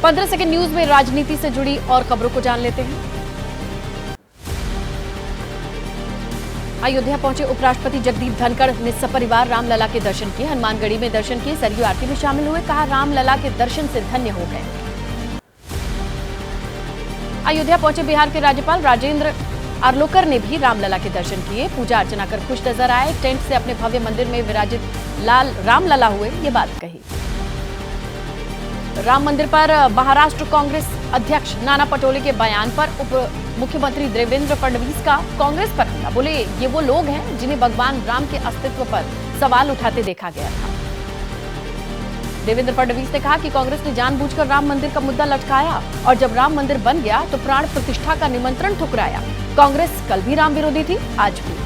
15 second news में राजनीति से जुड़ी और खबरों को जान लेते हैं। अयोध्या पहुंचे उपराष्ट्रपति जगदीप धनखड़ ने सपरिवार रामलला के दर्शन किए। हनुमानगढ़ी में दर्शन किए, सरयू आरती में शामिल हुए। कहा, रामलला के दर्शन से धन्य हो गए। अयोध्या पहुंचे बिहार के राज्यपाल राजेंद्र आर्लोकर ने भी रामलला के दर्शन किए, पूजा अर्चना कर खुश नजर आए। टेंट से अपने भव्य मंदिर में विराजित रामलला हुए, ये बात कही। राम मंदिर पर महाराष्ट्र कांग्रेस अध्यक्ष नाना पटोले के बयान पर उप मुख्यमंत्री देवेंद्र फडणवीस का कांग्रेस पर हमला। बोले, ये वो लोग हैं जिन्हें भगवान राम के अस्तित्व पर सवाल उठाते देखा गया था। देवेंद्र फडणवीस ने कहा कि कांग्रेस ने जानबूझकर राम मंदिर का मुद्दा लटकाया और जब राम मंदिर बन गया तो प्राण प्रतिष्ठा का निमंत्रण ठुकराया। कांग्रेस कल भी राम विरोधी थी, आज भी।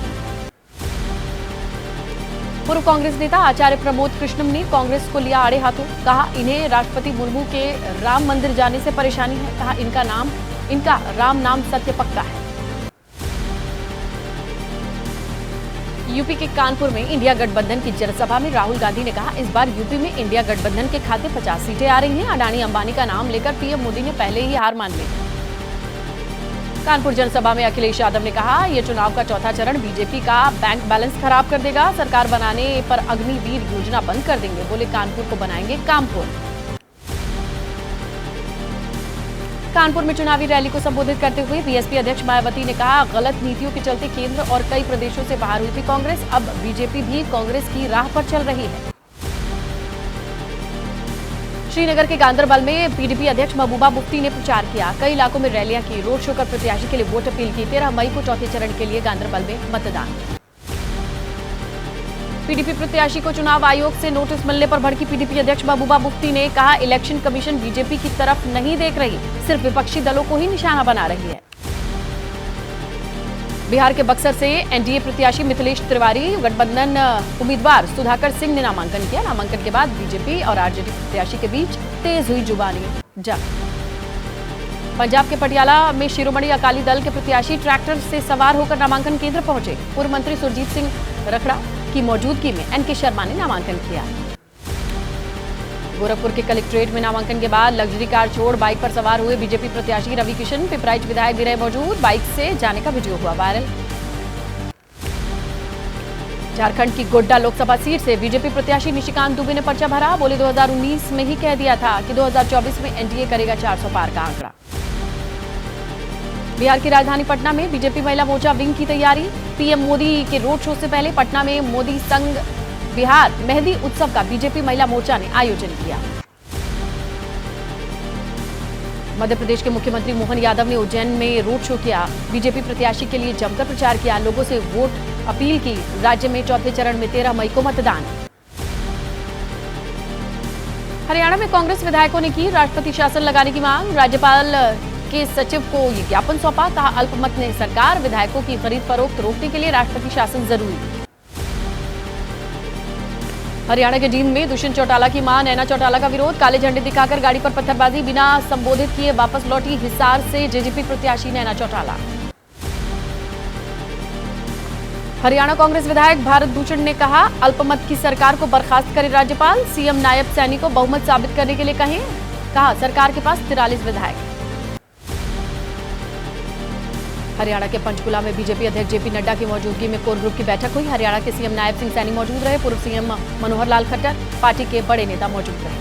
पूर्व कांग्रेस नेता आचार्य प्रमोद कृष्णम ने कांग्रेस को लिया आड़े हाथों। कहा, इन्हें राष्ट्रपति मुर्मू के राम मंदिर जाने से परेशानी है। कहा, इनका राम नाम सत्य पक्का है। यूपी के कानपुर में इंडिया गठबंधन की जनसभा में राहुल गांधी ने कहा, इस बार यूपी में इंडिया गठबंधन के खाते 50 सीटें आ रही हैं। अडानी अंबानी का नाम लेकर पीएम मोदी ने पहले ही हार मान ली है। कानपुर जनसभा में अखिलेश यादव ने कहा, यह चुनाव का चौथा चरण बीजेपी का बैंक बैलेंस खराब कर देगा। सरकार बनाने पर अग्निवीर योजना बंद कर देंगे। बोले, कानपुर को बनाएंगे कामपुर। कानपुर में चुनावी रैली को संबोधित करते हुए बीएसपी अध्यक्ष मायावती ने कहा, गलत नीतियों के चलते केंद्र और कई प्रदेशों से बाहर हुई थी कांग्रेस, अब बीजेपी भी कांग्रेस की राह पर चल रही है। श्रीनगर के गांदरबल में पीडीपी अध्यक्ष महबूबा मुफ्ती ने प्रचार किया। कई इलाकों में रैलियां की, रोड शो कर प्रत्याशी के लिए वोट अपील की। 13 मई को चौथे चरण के लिए गांदरबल में मतदान। पीडीपी प्रत्याशी को चुनाव आयोग से नोटिस मिलने पर भड़की पीडीपी अध्यक्ष महबूबा मुफ्ती ने कहा, इलेक्शन कमीशन बीजेपी की तरफ नहीं देख रही, सिर्फ विपक्षी दलों को ही निशाना बना रही है। बिहार के बक्सर से एनडीए प्रत्याशी मिथिलेश तिवारी, गठबंधन उम्मीदवार सुधाकर सिंह ने नामांकन किया। नामांकन के बाद बीजेपी और आरजेडी प्रत्याशी के बीच तेज हुई जुबानी जंग। पंजाब के पटियाला में शिरोमणि अकाली दल के प्रत्याशी ट्रैक्टर से सवार होकर नामांकन केंद्र पहुंचे। पूर्व मंत्री सुरजीत सिंह रखड़ा की मौजूदगी में एनके शर्मा ने नामांकन किया। गोरखपुर के कलेक्ट्रेट में नामांकन के बाद लग्जरी कार छोड़ बाइक पर सवार हुए बीजेपी प्रत्याशी रवि किशन। पिपराइच विधायक भी रहे मौजूद, बाइक से जाने का वीडियो हुआ वायरल। झारखंड की गोड्डा लोकसभा सीट से बीजेपी प्रत्याशी निशिकांत दुबे ने पर्चा भरा। बोले, 2019 में ही कह दिया था कि 2024 में एनडीए करेगा 400 पार का आंकड़ा। बिहार की राजधानी पटना में बीजेपी महिला मोर्चा विंग की तैयारी। पीएम मोदी के रोड शो से पहले पटना में मोदी संघ बिहार मेहंदी उत्सव का बीजेपी महिला मोर्चा ने आयोजन किया। मध्य प्रदेश के मुख्यमंत्री मोहन यादव ने उज्जैन में रोड शो किया। बीजेपी प्रत्याशी के लिए जमकर प्रचार किया, लोगों से वोट अपील की। राज्य में चौथे चरण में 13 मई को मतदान। हरियाणा में कांग्रेस विधायकों ने की राष्ट्रपति शासन लगाने की मांग। राज्यपाल के सचिव को ये ज्ञापन सौंपा। कहा, अल्पमत ने सरकार, विधायकों की खरीद फरोख्त रोकने के लिए राष्ट्रपति शासन जरूरी। हरियाणा के जींद में दुष्यंत चौटाला की मां नैना चौटाला का विरोध। काले झंडे दिखाकर गाड़ी पर पत्थरबाजी, बिना संबोधित किए वापस लौटी। हिसार से जेजेपी प्रत्याशी नैना चौटाला। हरियाणा कांग्रेस विधायक भारत भूषण ने कहा, अल्पमत की सरकार को बर्खास्त करे राज्यपाल। सीएम नायब सैनी को बहुमत साबित करने के लिए कहें। कहा, सरकार के पास 43 विधायक। हरियाणा के पंचकुला में बीजेपी अध्यक्ष जेपी नड्डा की मौजूदगी में कोर ग्रुप की बैठक हुई। हरियाणा के सीएम नायब सिंह सैनी मौजूद रहे। पूर्व सीएम मनोहर लाल खट्टर, पार्टी के बड़े नेता मौजूद रहे।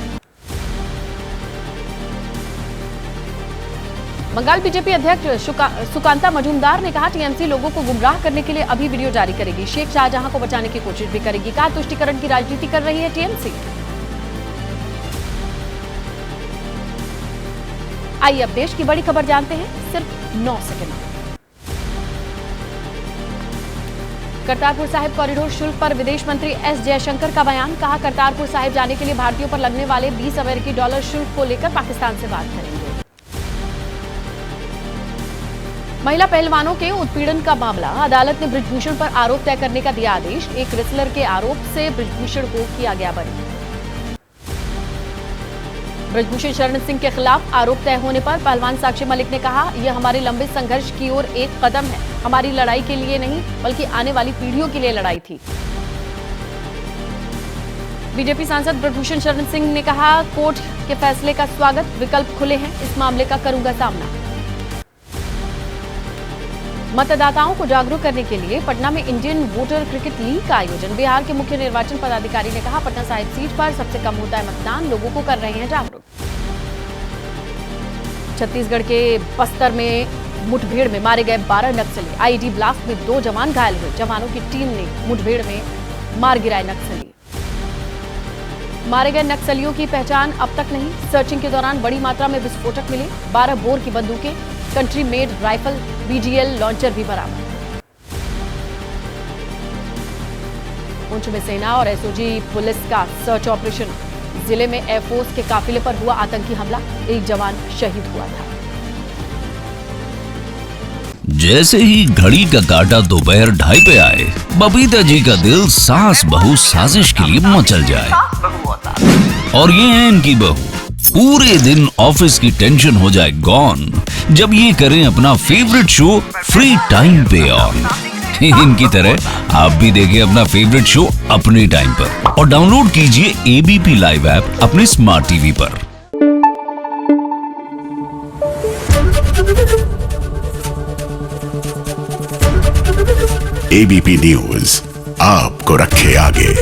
बंगाल बीजेपी अध्यक्ष सुकांता मजूमदार ने कहा, टीएमसी लोगों को गुमराह करने के लिए अभी वीडियो जारी करेगी। शेख शाहजहां को बचाने की कोशिश भी करेगी। कहा, तुष्टीकरण की राजनीति कर रही है टीएमसी। आइए अब देश की बड़ी खबर जानते हैं सिर्फ 9 सेकंड में। करतारपुर साहिब कॉरिडोर शुल्क पर विदेश मंत्री एस जयशंकर का बयान। कहा, करतारपुर साहिब जाने के लिए भारतीयों पर लगने वाले 20 अमेरिकी डॉलर शुल्क को लेकर पाकिस्तान से बात करेंगे। महिला पहलवानों के उत्पीड़न का मामला, अदालत ने बृजभूषण पर आरोप तय करने का दिया आदेश। एक रेसलर के आरोप से बृजभूषण को किया गया बरी। बृजभूषण शरण सिंह के खिलाफ आरोप तय होने पर पहलवान साक्षी मलिक ने कहा, यह हमारे लंबे संघर्ष की ओर एक कदम है। हमारी लड़ाई के लिए नहीं बल्कि आने वाली पीढ़ियों के लिए लड़ाई थी। बीजेपी सांसद ब्रजभूषण शरण सिंह ने कहा, कोर्ट के फैसले का स्वागत, विकल्प खुले हैं, इस मामले का करूंगा सामना। मतदाताओं को जागरूक करने के लिए पटना में इंडियन वोटर क्रिकेट लीग का आयोजन। बिहार के मुख्य निर्वाचन पदाधिकारी ने कहा, पटना साहिब सीट पर सबसे कम होता है मतदान, लोगों को कर रहे हैं जागरूक। छत्तीसगढ़ के बस्तर में मुठभेड़ में मारे गए 12 नक्सली। आईईडी ब्लास्ट में 2 जवान घायल हुए। जवानों की टीम ने मुठभेड़ में मार गिराए नक्सली। मारे गए नक्सलियों की पहचान अब तक नहीं। सर्चिंग के दौरान बड़ी मात्रा में विस्फोटक मिले। 12 बोर की बंदूकें, country made rifle, BGL launcher भी बरामद। पुंछ में सेना और एसओजी पुलिस का सर्च ऑपरेशन। जिले में एयरफोर्स के काफिले पर हुआ आतंकी हमला, 1 जवान शहीद हुआ था। जैसे ही घड़ी का काटा दोपहर 2:30 पे आए, बबीता जी का दिल सास बहू साजिश के लिए मचल जाए। और ये है इनकी बहू, पूरे दिन ऑफिस की टेंशन हो जाए गॉन जब ये करें अपना फेवरेट शो फ्री टाइम पे ऑन। इनकी तरह आप भी देखें अपना फेवरेट शो अपने टाइम पर और डाउनलोड कीजिए एबीपी लाइव ऐप अपने स्मार्ट टीवी पर। एबीपी न्यूज आपको रखे आगे।